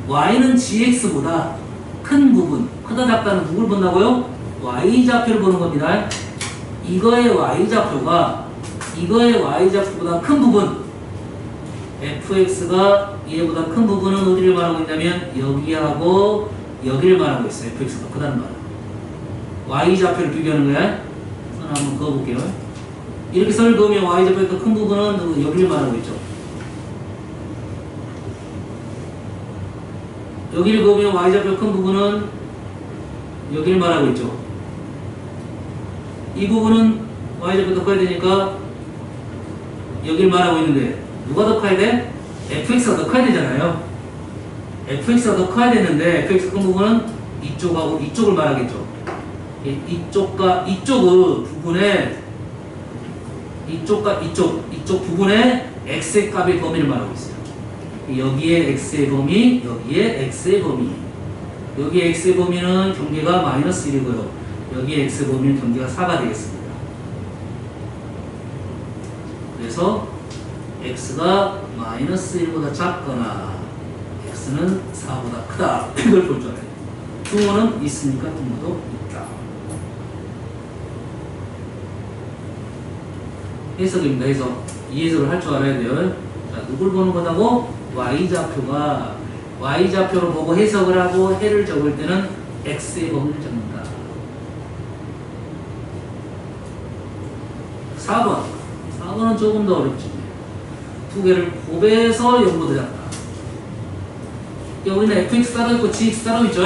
y는 gx보다 큰 부분, 크다 작다는 누굴 본다고요? y좌표를 보는 겁니다. 이거의 y좌표가 이거의 y좌표보다 큰 부분, fx가 얘보다 큰 부분은 어디를 말하고 있냐면 여기하고 여기를 말하고 있어요. fx가 크다는 말은 y좌표를 비교하는 거야. 손 한번 그어볼게요. 이렇게 선을 그으면 y좌표가 큰 부분은 여기를 말하고 있죠. 여기를 그으면 y좌표 큰 부분은 여기를 말하고 있죠. 이 부분은 y좌표가 커야 되니까 여기를 말하고 있는데 누가 더 커야 돼? fx가 더 커야 되잖아요. fx가 더 커야 되는데 fx 큰 부분은 이쪽하고 이쪽을 말하겠죠. 이쪽과 이쪽 부분에 이쪽 부분에 x의 값의 범위를 말하고 있어요. 여기에 x의 범위, 여기에 x의 범위. 여기에 x의 범위는 경계가 마이너스 1이고요. 여기에 x의 범위는 경계가 4가 되겠습니다. 그래서 x가 마이너스 1보다 작거나 x는 4보다 크다. 이걸 볼 줄 알아요. 등호는 있으니까 등호도 있다. 해석입니다. 해석. 이 해석을 할 줄 알아야 돼요. 자, 누굴 보는 거다고? y좌표가 y좌표로 보고 해석을 하고 해를 적을 때는 x의 범위를 적는다. 4번은 조금 더 어렵지. 두 개를 곱해서 0보다 작다. 여기는 fx 따로 있고 gx 따로 있죠?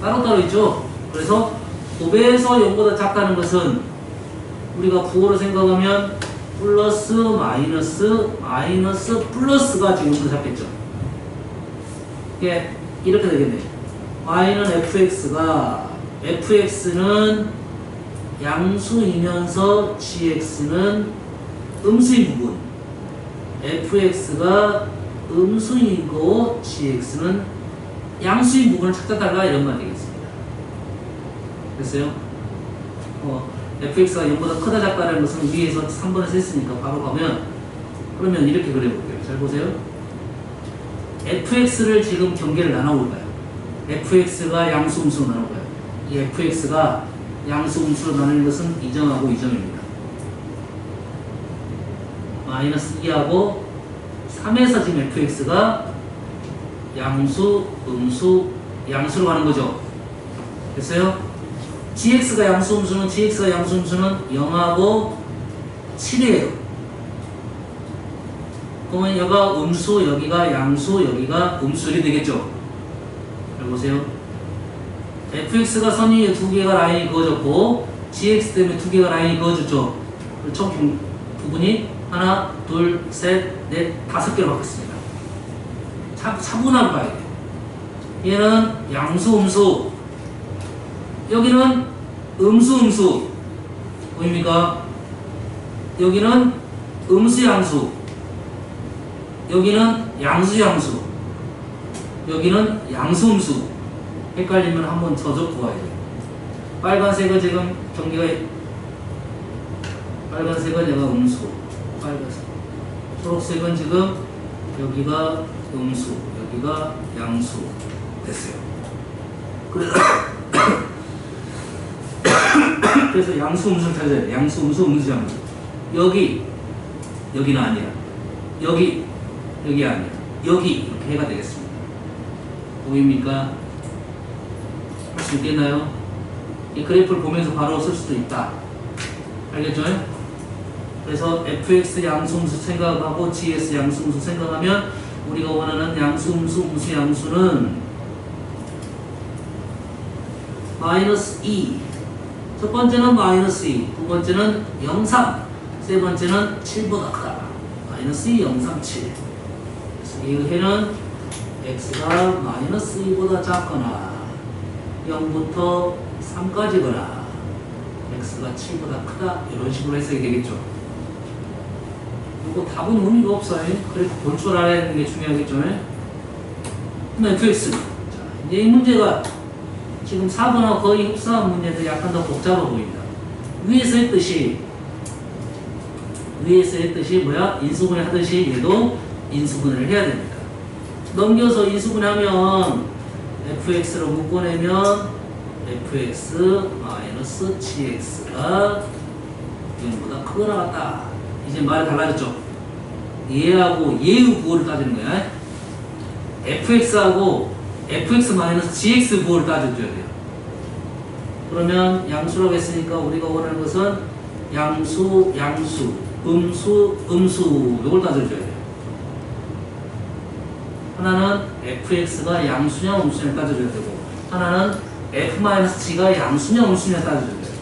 따로 있죠? 그래서 곱해서 0보다 작다는 것은 우리가 부호로 생각하면 플러스 마이너스 플러스가 지금 0보다 작겠죠? 이게 이렇게 되겠네. y는 fx는 양수이면서 gx는 음수인 부분, fx가 음수이고 gx는 양수인 부분을 찾아달라 이런 말 되겠습니다. 됐어요? fx가 0보다 크다 작다는 것은 위에서 3번에서 했으니까 바로 가면 그러면 이렇게 그려볼게요. 잘 보세요. fx를 지금 경계를 나눠볼까요? fx가 양수 음수로 나눠볼까요? 이 fx가 양수 음수로 나누는 것은 2점하고 2점입니다. 마이너스 2하고 3에서 지금 fx가 양수, 음수, 양수로 가는 거죠. 됐어요? gx가 양수, 음수는 0하고 7이에요. 그러면 여기가 음수, 여기가 양수, 여기가 음수 이렇게 되겠죠. 잘 보세요. fx가 선 위에 두 개가 라인이 그어졌고 gx 때문에 두 개가 라인이 그어졌죠. 총 부분이 하나, 둘, 셋, 넷, 5개로 바뀌었습니다. 차분하게 봐야 돼요. 얘는 양수, 음수. 여기는 음수. 보입니까? 여기는 음수, 양수. 여기는 양수. 여기는 양수, 음수. 헷갈리면 한번 더 적고 와야 돼요. 빨간색은 지금 경계가, 빨간색은 얘가 음수. 빨간색. 초록색은 지금 여기가 음수, 여기가 양수. 됐어요. 그래서 양수, 음수를 찾아야 돼요. 양수, 음수, 양수. 여기는 아니야. 여기 아니야. 여기 이렇게 해가 되겠습니다. 보입니까? 할 수 있겠나요? 이 그래프를 보면서 바로 쓸 수도 있다. 알겠죠? 그래서 fx 양수음수 생각하고 gs 양수음수 생각하면 우리가 원하는 양수음수, 양수는 마이너스 2. 첫 번째는 마이너스 2, 두 번째는 0, 3, 세 번째는 7보다 크다. 마이너스 2, 0, 3, 7. 그래서 이 해는 x가 마이너스 2보다 작거나 0부터 3까지거나 x가 7보다 크다 이런 식으로 해석이 되겠죠. 이거 답은 의미가 없어요. 그래서 볼 줄 알아야 하는 게 중요하겠죠. 그럼 fx. 자, 이제 이 문제가 지금 4번하고 거의 흡사한 문제도 약간 더 복잡해 보입니다. 위에서 했듯이 인수분해 하듯이 얘도 인수분해를 해야 됩니다. 넘겨서 인수분해하면 fx로 묶어내면 fx 마이너스 gx가 0보다 크거나 같다. 이제 말이 달라졌죠. 얘하고 얘의 부호를 따지는 거야. fx하고 fx 마이너스 gx 부호를 따져줘야 돼요. 그러면 양수라고 했으니까 우리가 원하는 것은 양수, 음수 이걸 따져줘야 돼요. 하나는 fx가 양수냐 음수냐 따져줘야 되고 하나는 f-g가 양수냐 음수냐 따져줘야 돼요.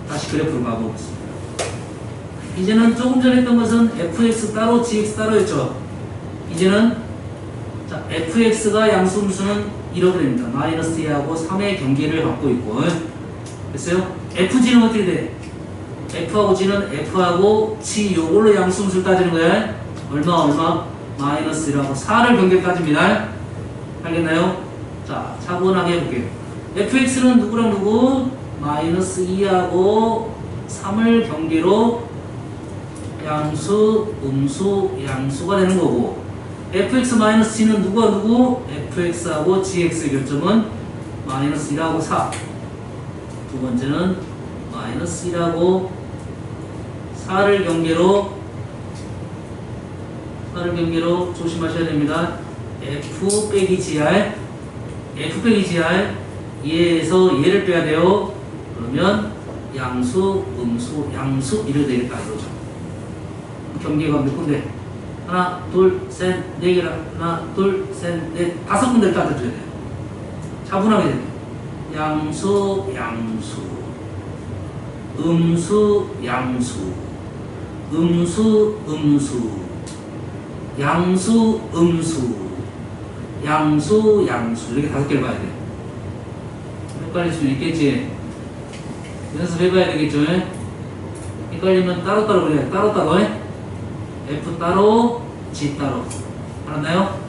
다시 그래프로 가보겠습니다. 이제는 조금 전에 했던 것은 fx 따로 gx 따로 했죠. 이제는 자, fx가 양수 음수는 이렇게 됩니다. 마이너스 2하고 3의 경계를 갖고 있고 됐어요? fg는 어떻게 돼? f하고 g는 f하고 g 요걸로 양수 음수를 따지는 거야. 얼마? 마이너스 1하고 4를 경계를 따집니다. 알겠나요? 자, 차분하게 해볼게요. fx는 누구랑 누구? 마이너스 2하고 3을 경계로 양수, 음수, 양수가 되는 거고 fx-g는 누구와 누구? fx하고 gx의 교점은 마이너스 1하고 4. 두 번째는 마이너스 1하고 4를 경계로 다른 경계로 조심하셔야 됩니다. F 빼기 GR, F 빼기 GR, 얘에서 얘를 빼야 돼요. 그러면 양수, 음수, 양수 이래 되겠다 이거죠. 경계가 몇 군데? 하나, 둘, 셋, 네 개라. 하나, 둘, 셋, 넷, 다섯 군데를 따져줘야 돼요. 차분하게 돼요. 양수, 양수, 음수, 양수, 음수, 음수, 양수, 음수, 양수, 양수 이렇게 다섯 개를 봐야 돼요. 헷갈릴 수 있겠지? 연습해봐야 되겠죠? 헷갈리면 따로따로 그래요. 따로따로 F 따로, G 따로. 알았나요?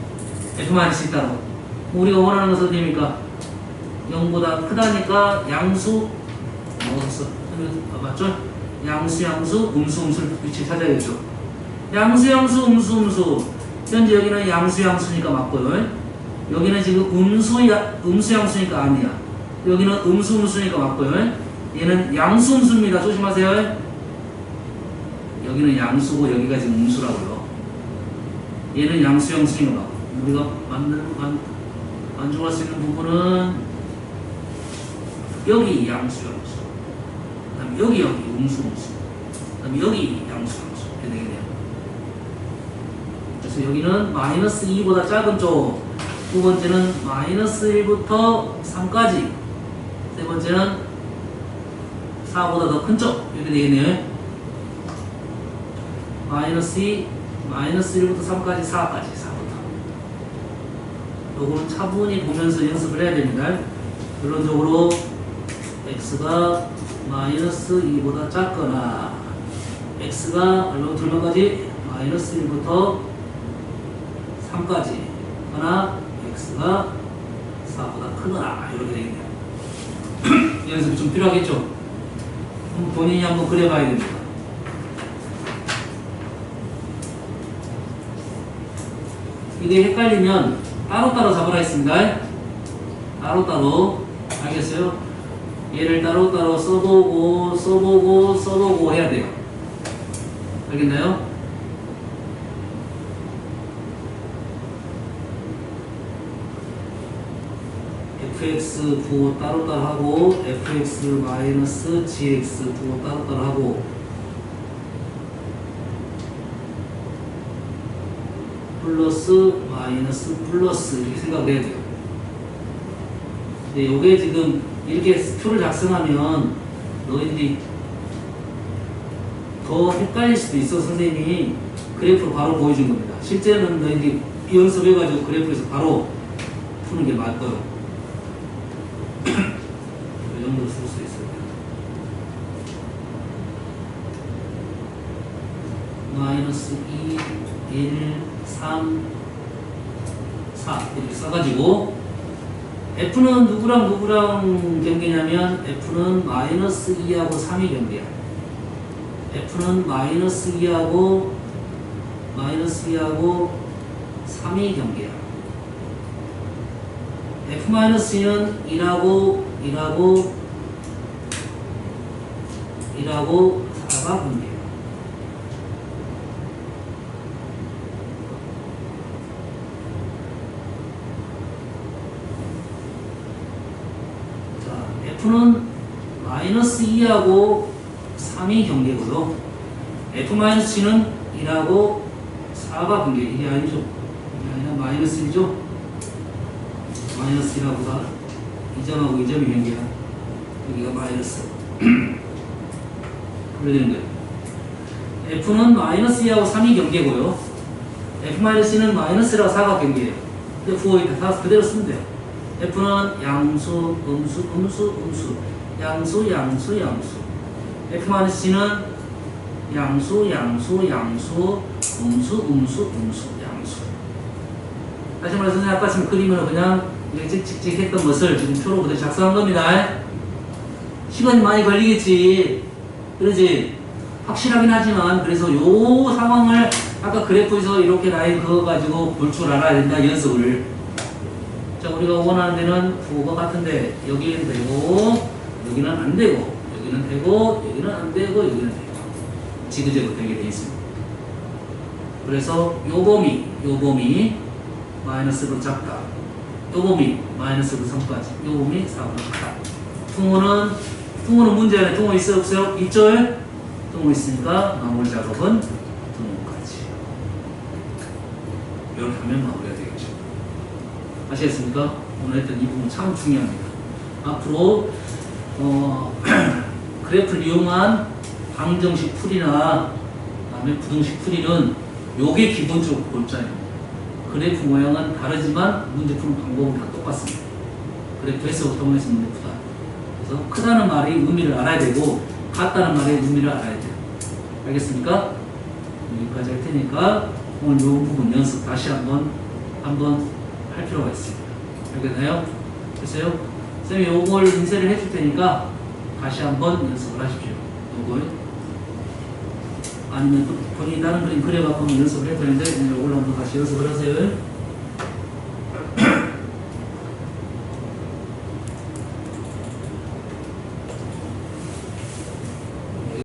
F-G 따로. 우리가 원하는 것은 어디입니까? 0보다 크다니까 양수 먹었어. 맞죠? 양수, 양수, 음수, 음수 위치 찾아야겠죠. 양수, 양수, 음수, 음수. 현재 여기는 양수, 양수니까 맞고요. 여기는 지금 음수, 양수니까 아니야. 여기는 음수, 음수니까 맞고요. 얘는 양수, 음수입니다. 조심하세요. 여기는 양수고 여기가 지금 음수라고요. 얘는 양수, 양수니까 맞고. 우리가 만족할 수 있는 부분은 여기 양수, 양수. 그 다음에 여기 음수, 음수. 그 다음에 여기 양수, 양수. 이렇게 되겠네요. 그래서 여기는 마이너스 2보다 작은 쪽. 두 번째는 마이너스 1부터 3까지. 세 번째는 4보다 더 큰 쪽. 이렇게 되겠네요. 마이너스 2, 마이너스 1부터 3까지, 4까지, 4부터. 요거는 차분히 보면서 연습을 해야 됩니다. 결론적으로 x가 마이너스 2보다 작거나 x가 얼마까지? 마이너스 1부터 3까지 하나 x가 4보다 크거나 이렇게 되겠네요. 연습이 좀 필요하겠죠? 본인이 한번 그려봐야 됩니다. 이게 헷갈리면 따로따로 잡으라 했습니다. 따로따로. 알겠어요? 얘를 따로따로 써보고 해야 돼요. 알겠나요? fx 부호 따로따로 하고 fx 마이너스 gx 부호 따로따로 하고 플러스 마이너스 플러스 이렇게 생각을 해야 돼요. 근데 요게 지금 이렇게 표를 작성하면 너희들이 더 헷갈릴 수도 있어. 선생님이 그래프로 바로 보여준 겁니다. 실제는 너희들이 연습해가지고 그래프에서 바로 푸는 게 맞고요. 이 정도로 쓸 수 있어요. 마이너스 2, 1, 3, 4 이렇게 써가지고 F는 누구랑 경계냐면 F는 마이너스 2하고 3이 경계야. F는 마이너스 2하고 3이 경계야. F-2는 1하고 4가 경계야. F는 마이너스 2하고 3이 경계고요. F-C는 1하고 4가 경계. 이게 아니죠. 이게 아니라 마이너스 1이죠. 마이너스 1하고 4. 2점하고 2점이 경계야. 여기가 마이너스. 그래야 되는 거예요. F는 마이너스 2하고 3이 경계고요. F-C는 마이너스라고 4가 경계예요. 근데 부호에 다 그대로 쓰면 돼요. F는 양수, 음수, 양수. F-C는 양수, 음수, 양수. 다시 말해서 선생님 아까 지금 그림을 그냥 이렇게 찍찍 했던 것을 지금 표로 그대로 작성한 겁니다. 시간이 많이 걸리겠지. 그러지? 확실하긴 하지만, 그래서 요 상황을 아까 그래프에서 이렇게 라인 그어가지고 볼 줄 알아야 된다, 연습을. 자, 우리가 원하는 데는 부호가 같은데, 여기는 되고, 여기는 안 되고, 여기는 되고, 여기는 안 되고, 여기는 되고. 지그재그 되게 돼 있습니다. 그래서 요 범위 마이너스로 작다. 요 범위 마이너스로 3까지. 요 범위 4보다 크다. 등호는 문제 안에 등호 있어요? 없어요? 있죠? 등호 있으니까 마무리 작업은 등호까지. 이렇게 하면 마무리가 되겠죠. 아시겠습니까? 오늘 했던 이 부분 참 중요합니다. 앞으로 그래프를 이용한 방정식 풀이나 그다음에 부등식 풀이는 요게 기본적으로 골자예요. 그래프 모양은 다르지만 문제 푸는 방법은 다 똑같습니다. 그래프에서부터 해서 문제 푸다. 그래서 크다는 말이 의미를 알아야 되고 같다는 말의 의미를 알아야 돼요. 알겠습니까? 여기까지 할 테니까 오늘 이 부분 연습 다시 한번 할 필요가 있습니다. 알겠나요? 됐어요? 쌤이 요걸 인쇄를 해줄 테니까 다시 한번 연습을 하십시오. 요걸 아니면 또 본인이 다른 그림 그려갖고 연습을 해야 되는데 오늘 요걸 한번 다시 연습을 하세요.